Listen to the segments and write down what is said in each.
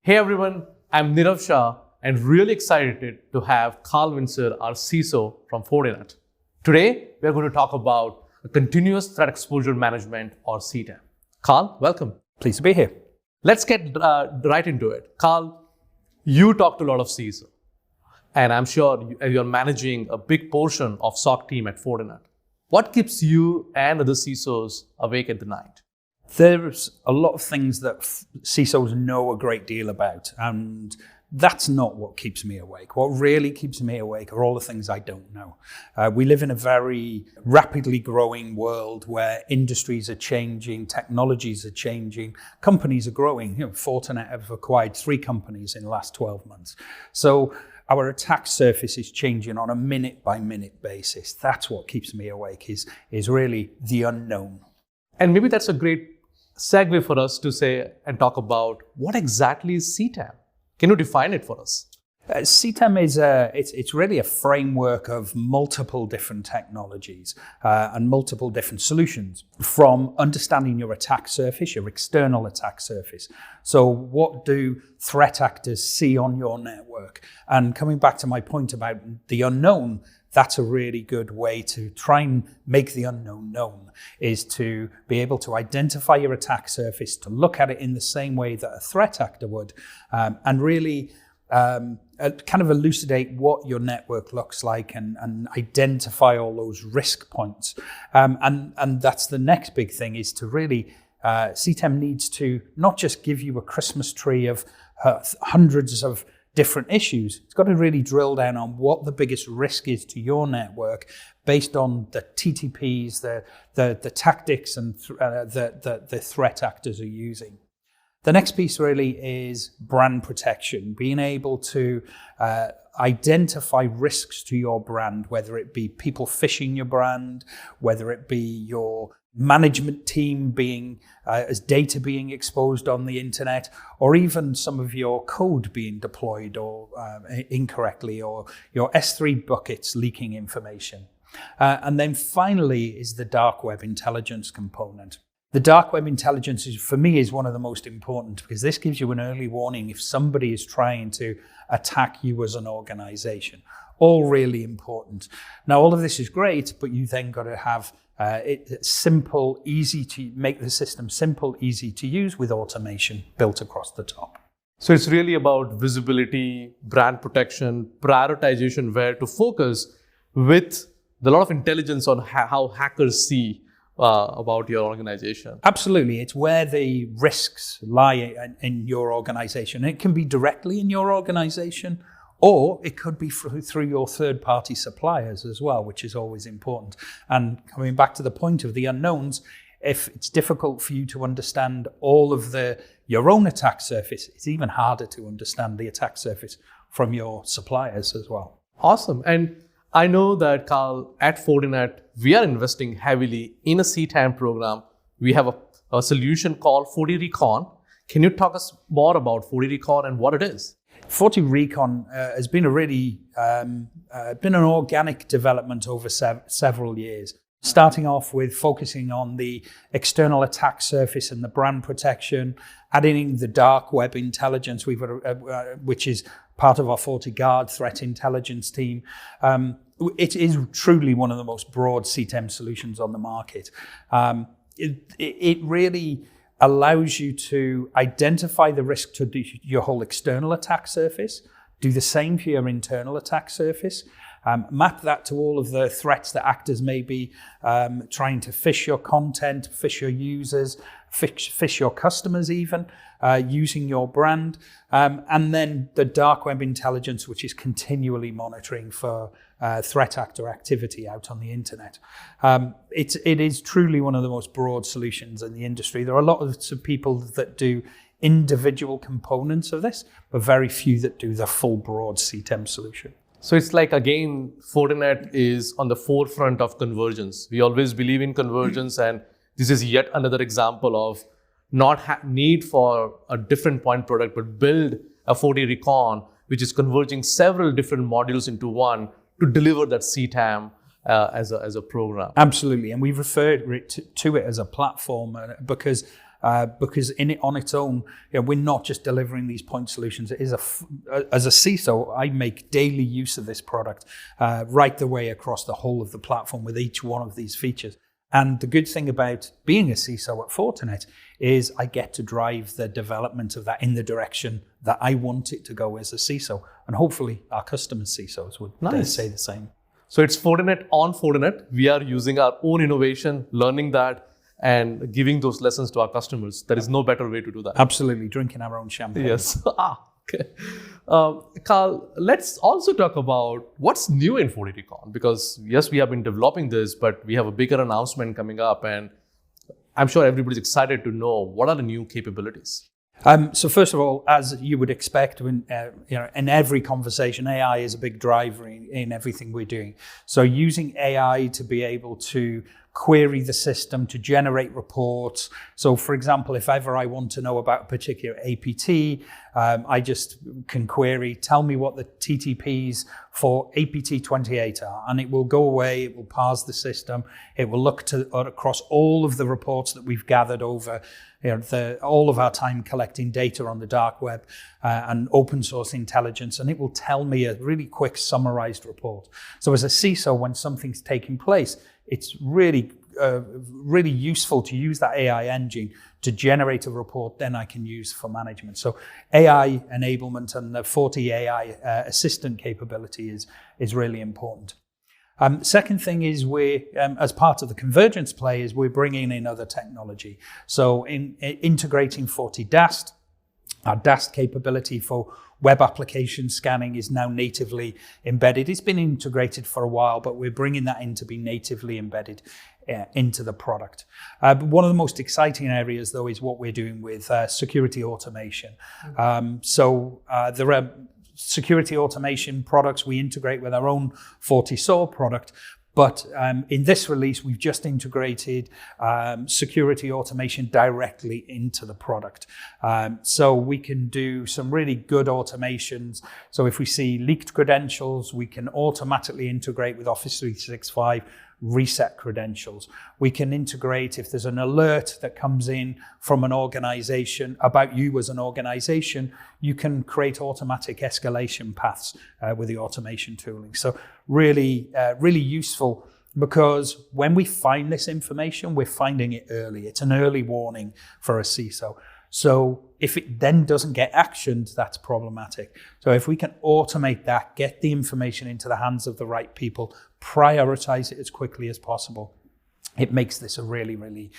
Hey everyone, I'm Nirav Shah and really excited to have Carl Windsor, our CISO from Fortinet. Today, we're going to talk about continuous threat exposure management or CTEM. Carl, welcome. Pleased to be here. Let's get right into it. Carl, you talk to a lot of CISO, and I'm sure you're managing a big portion of SOC team at Fortinet. What keeps you and other CISOs awake at the night? There's a lot of things that CISOs know a great deal about, and that's not what keeps me awake. What really keeps me awake are all the things I don't know. We live in a very rapidly growing world where industries are changing, technologies are changing, companies are growing. Fortinet have acquired 3 companies in the last 12 months. So our attack surface is changing on a minute-by-minute basis. That's what keeps me awake, is really the unknown. And maybe that's a great segue for us to say and talk about what exactly is CTEM. Can you define it for us? CTEM is it's really a framework of multiple different technologies and multiple different solutions, from understanding your attack surface, your external attack surface. So what do threat actors see on your network? And coming back to my point about the unknown, that's a really good way to try and make the unknown known, is to be able to identify your attack surface, to look at it in the same way that a threat actor would, and really kind of elucidate what your network looks like and identify all those risk points. And that's the next big thing, is to really, CTEM needs to not just give you a Christmas tree of hundreds of different issues. It's got to really drill down on what the biggest risk is to your network based on the TTPs, the tactics and the threat actors are using. The next piece really is brand protection, being able to identify risks to your brand, whether it be people phishing your brand, whether it be your management team being as data being exposed on the internet, or even some of your code being deployed or incorrectly, or your S3 buckets leaking information. And then finally is the dark web intelligence component. The dark web intelligence for me is one of the most important, because this gives you an early warning if somebody is trying to attack you as an organization. All really important. Now, all of this is great, but you then got to have it simple, easy to make the system simple, easy to use with automation built across the top. So it's really about visibility, brand protection, prioritization, where to focus with a lot of intelligence on how hackers see about your organization. Absolutely. It's where the risks lie in your organization. It can be directly in your organization, or it could be through your third-party suppliers as well, which is always important. And coming back to the point of the unknowns, if it's difficult for you to understand all of your own attack surface, it's even harder to understand the attack surface from your suppliers as well. Awesome. And I know that, Carl, at Fortinet, we are investing heavily in a CTEM program. We have a solution called FortiRecon. Can you talk us more about FortiRecon and what it is? FortiRecon has been a really been an organic development over several years, starting off with focusing on the external attack surface and the brand protection, adding the dark web intelligence, which is part of our FortiGuard threat intelligence team. It is truly one of the most broad CTEM solutions on the market. It really allows you to identify the risk to your whole external attack surface, do the same for your internal attack surface, map that to all of the threats that actors may be trying to phish your content, phish your users, phish your customers even, using your brand, and then the dark web intelligence, which is continually monitoring for threat actor activity out on the internet. It is truly one of the most broad solutions in the industry. There are a lot of people that do individual components of this, but very few that do the full broad CTEM solution. So it's like, again, Fortinet is on the forefront of convergence. We always believe in convergence, and this is yet another example of not need for a different point product, but build a FortiRecon, which is converging several different modules into one to deliver that CTEM as a program. Absolutely, and we refer to it as a platform because because on its own, we're not just delivering these point solutions. It is as a CISO, I make daily use of this product right the way across the whole of the platform with each one of these features. And the good thing about being a CISO at Fortinet is I get to drive the development of that in the direction that I want it to go as a CISO. And hopefully our customer CISOs would say the same. So it's Fortinet on Fortinet. We are using our own innovation, learning that, and giving those lessons to our customers. There is no better way to do that. Absolutely, drinking our own champagne. Yes. Okay. Carl, let's also talk about what's new in FortiRecon, because yes, we have been developing this, but we have a bigger announcement coming up, and I'm sure everybody's excited to know what are the new capabilities. So first of all, as you would expect, when in every conversation, AI is a big driver in everything we're doing. So using AI to be able to query the system, to generate reports. So for example, if ever I want to know about a particular APT, I just can query, tell me what the TTPs for APT 28 are, and it will go away, it will parse the system, it will look across all of the reports that we've gathered over all of our time collecting data on the dark web and open source intelligence, and it will tell me a really quick summarized report. So as a CISO, when something's taking place, it's really useful to use that AI engine to generate a report then I can use for management. So AI enablement and the FortiAI assistant capability is really important. Second thing is we're, as part of the convergence play, is we're bringing in other technology. So in integrating FortiDAST, our DAST capability for web application scanning is now natively embedded. It's been integrated for a while, but we're bringing that in to be natively embedded into the product. One of the most exciting areas, though, is what we're doing with security automation. There are security automation products we integrate with our own FortiSOAR product. But in this release, we've just integrated security automation directly into the product. So we can do some really good automations. So if we see leaked credentials, we can automatically integrate with Office 365, reset credentials. We can integrate if there's an alert that comes in from an organization about you as an organization, you can create automatic escalation paths with the automation tooling. So really useful, because when we find this information, we're finding it early. It's an early warning for a CISO. So if it then doesn't get actioned, that's problematic. So if we can automate that, get the information into the hands of the right people, prioritize it as quickly as possible, it makes this a really, really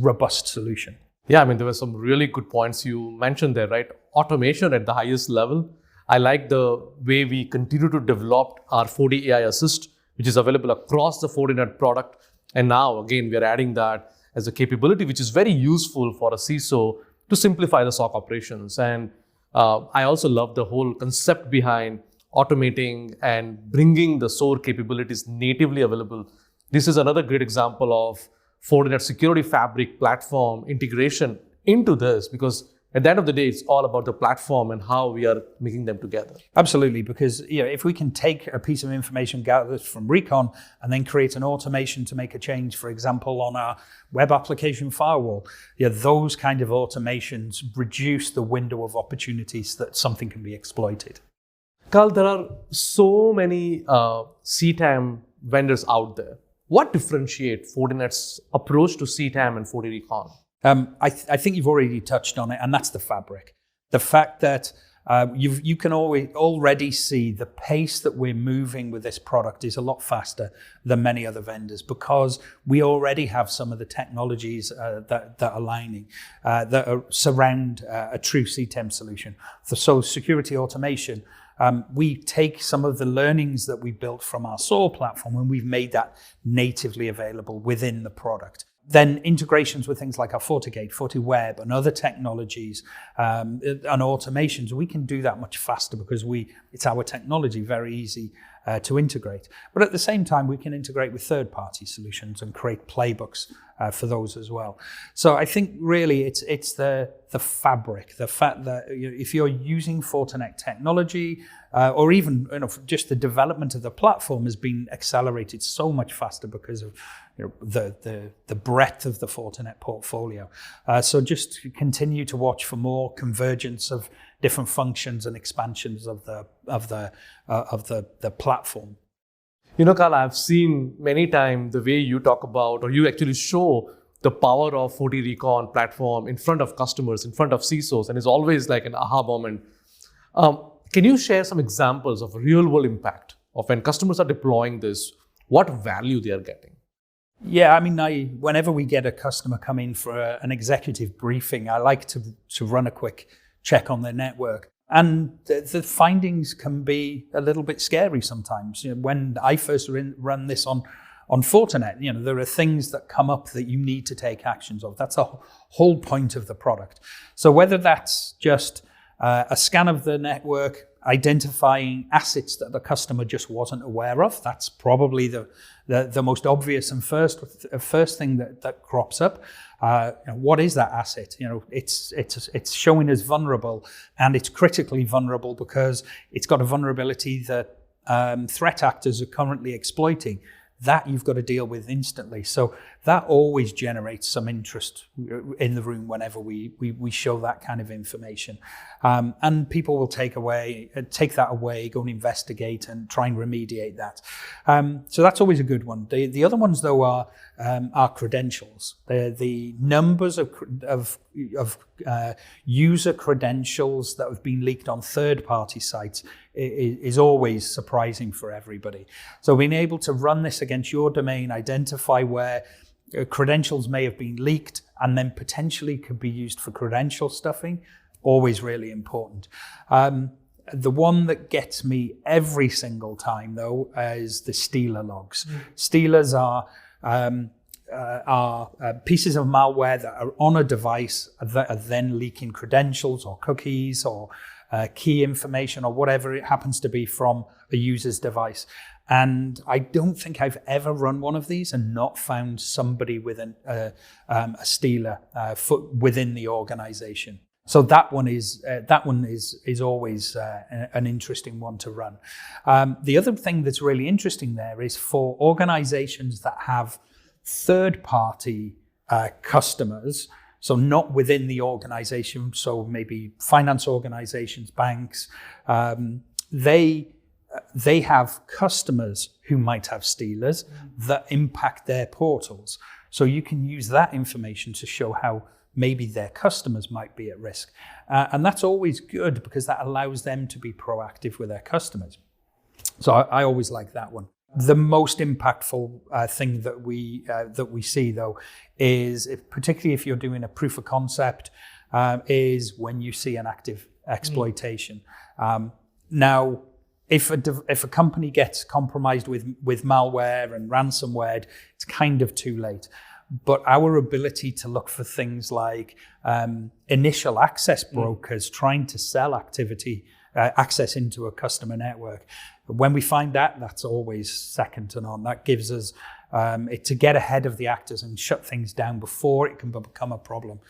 robust solution. Yeah, I mean, there were some really good points you mentioned there, right? Automation at the highest level. I like the way we continue to develop our FortiAI Assist, which is available across the Fortinet product. And now, again, we are adding that as a capability, which is very useful for a CISO to simplify the SOC operations. And I also love the whole concept behind automating and bringing the SOAR capabilities natively available. This is another great example of Fortinet Security Fabric platform integration into this, because at the end of the day, it's all about the platform and how we are making them together. Absolutely, because if we can take a piece of information gathered from Recon and then create an automation to make a change, for example, on our web application firewall, those kind of automations reduce the window of opportunities that something can be exploited. Carl, there are so many CTEM vendors out there. What differentiates Fortinet's approach to CTEM and FortiRecon? I think you've already touched on it, and that's the fabric. The fact that you can already see the pace that we're moving with this product is a lot faster than many other vendors, because we already have some of the technologies that are aligning, that surround a true CTEM solution. So security automation, we take some of the learnings that we built from our SOAR platform and we've made that natively available within the product. Then integrations with things like our FortiGate, FortiWeb, and other technologies and automations, we can do that much faster because it's our technology, very easy to integrate. But at the same time, we can integrate with third-party solutions and create playbooks for those as well. So I think really it's the fabric, the fact that if you're using Fortinet technology, or even just the development of the platform has been accelerated so much faster because of the breadth of the Fortinet portfolio. So just continue to watch for more convergence of different functions and expansions of the platform. Carl, I've seen many times the way you talk about, or you actually show the power of FortiRecon platform in front of customers, in front of CISOs, and it's always like an aha moment. Can you share some examples of real world impact of when customers are deploying this, what value they are getting? Yeah, I mean, whenever we get a customer come in for an executive briefing, I like to run a quick check on their network. And the findings can be a little bit scary sometimes. When I first run this on Fortinet, there are things that come up that you need to take actions of. That's a whole point of the product. So whether that's just a scan of the network, identifying assets that the customer just wasn't aware of, that's probably the most obvious and first thing that crops up. What is that asset? It's showing as vulnerable, and it's critically vulnerable because it's got a vulnerability that threat actors are currently exploiting. That you've got to deal with instantly. So that always generates some interest in the room whenever we show that kind of information. And people will take that away, go and investigate and try and remediate that. So that's always a good one. The other ones, though, are credentials. The numbers of user credentials that have been leaked on third-party sites is always surprising for everybody. So being able to run this against your domain, identify where credentials may have been leaked and then potentially could be used for credential stuffing, always really important. The one that gets me every single time, though, is the Stealer logs. Stealers are pieces of malware that are on a device that are then leaking credentials or cookies or key information or whatever it happens to be from a user's device. And I don't think I've ever run one of these and not found somebody with a stealer within the organization. So that one is always an interesting one to run. The other thing that's really interesting there is for organizations that have third-party customers, so not within the organization, so maybe finance organizations, banks, they have customers who might have stealers that impact their portals. So you can use that information to show how maybe their customers might be at risk. And that's always good because that allows them to be proactive with their customers. So I always like that one. The most impactful thing that we see, though, is particularly if you're doing a proof of concept, is when you see an active exploitation. Now, if a company gets compromised with malware and ransomware, it's kind of too late. But our ability to look for things like initial access brokers trying to sell access into a customer network, when we find that, that's always second to none. That gives us it to get ahead of the actors and shut things down before it can become a problem.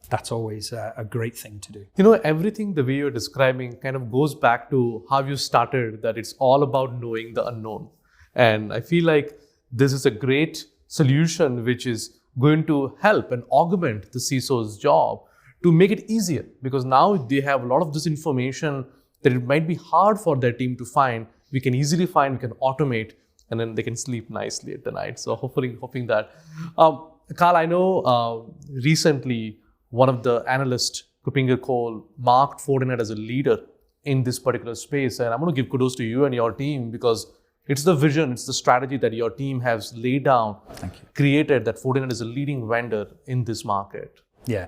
That's always a great thing to do. Everything the way you're describing kind of goes back to how you started, that it's all about knowing the unknown. And I feel like this is a great solution which is going to help and augment the CISO's job to make it easier, because now they have a lot of this information that it might be hard for their team to find. We can easily find, we can automate, and then they can sleep nicely at the night. So hoping that. Carl, I know recently one of the analysts, Kupinger Cole, marked Fortinet as a leader in this particular space. And I'm going to give kudos to you and your team, because it's the vision, it's the strategy that your team has laid down, created, that Fortinet is a leading vendor in this market. Yeah,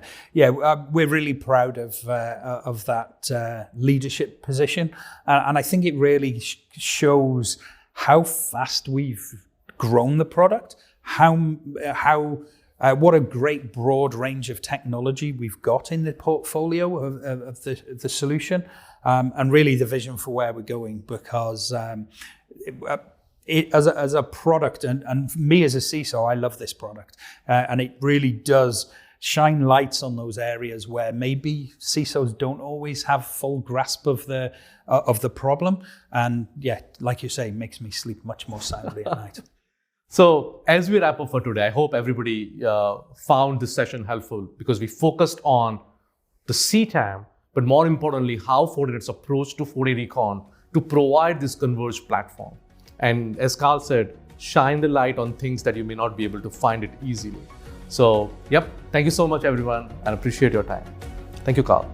we're really proud of that leadership position, and I think it really shows how fast we've grown the product, how What a great broad range of technology we've got in the portfolio of the solution, and really the vision for where we're going, because as a product, and me as a CISO, I love this product, and it really does shine lights on those areas where maybe CISOs don't always have full grasp of the problem, and yeah, like you say, makes me sleep much more soundly at night. So as we wrap up for today, I hope everybody found this session helpful, because we focused on the CTEM, but more importantly, how Fortinet's approach to FortiRecon to provide this converged platform. And as Carl said, shine the light on things that you may not be able to find it easily. So, yep, thank you so much, everyone, and appreciate your time. Thank you, Carl.